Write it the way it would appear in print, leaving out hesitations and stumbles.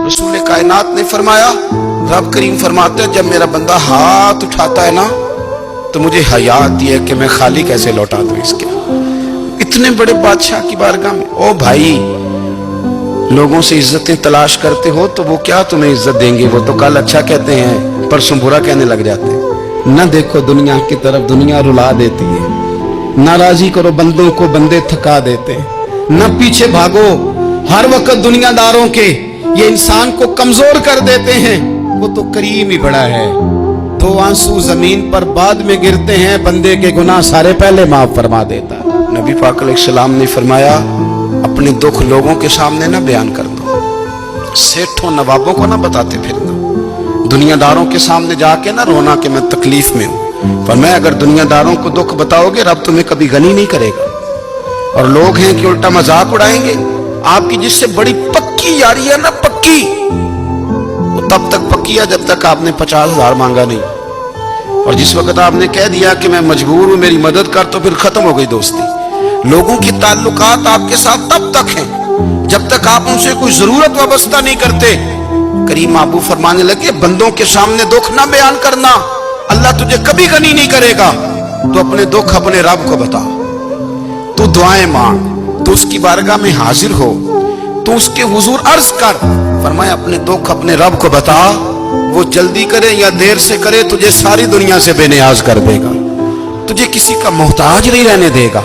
रसूल कायनात ने फरमाया, रब करीम फरमाते हैं जब मेरा बंदा हाथ उठाता है ना तो मुझे हया आती है कि मैं खाली कैसे लौटा दूं इसके। इतने बड़े बादशाह की बारगाह में, ओ भाई लोगों से इज्जतें तलाश करते हो तो वो क्या तुम्हें इज्जत देंगे? वो तो कल अच्छा कहते हैं परसों बुरा कहने लग जाते हैं। न देखो दुनिया की तरफ, दुनिया रुला देती है। न राजी करो बंदों को, बंदे थका देते हैं। न पीछे भागो, हर वक्त दुनियादारों के ये इंसान को कमजोर कर देते हैं। वो तो करीम ही बड़ा है। दो आंसू जमीन पर बाद में गिरते हैं, बंदे के गुनाह सारे पहले माफ फरमा देता है। नबी पाक अलैहिस्सलाम ने फरमाया, अपने दुख लोगों के सामने ना बयान कर दो, सेठों नवाबों को ना बताते फिरना, दुनियादारों के सामने जाके ना रोना कि मैं तकलीफ में हूं। पर मैं अगर दुनियादारों को दुख बताओगे रब तुम्हें कभी गनी नहीं करेगा। और लोग हैं कि उल्टा मजाक उड़ाएंगे। आपकी जिससे बड़ी पक्की यारी है ना, पक्की, वो तब तक पक्की है जब तक आपने 50,000 मांगा नहीं। और जिस वक्त आपने कह दिया कि मैं मजबूर हूं मेरी मदद कर, तो फिर खत्म हो गई दोस्ती। लोगों की ताल्लुकात आपके साथ तब तक हैं जब तक आप उनसे कोई जरूरत वाबस्ता नहीं करते। करीम आबू फरमाने लगे, बंदों के सामने दुख ना बयान करना, अल्लाह तुझे कभी गनी नहीं करेगा। तो अपने दुख अपने रब को बता, तू दुआएं मांग, तू उसकी बारगाह में हाजिर हो, तू उसके हुजूर अर्ज कर। फरमाया अपने दुख अपने रब को बता, वो जल्दी करे या देर से करे तुझे सारी दुनिया से बेनियाज कर देगा, तुझे किसी का मोहताज नहीं रहने देगा।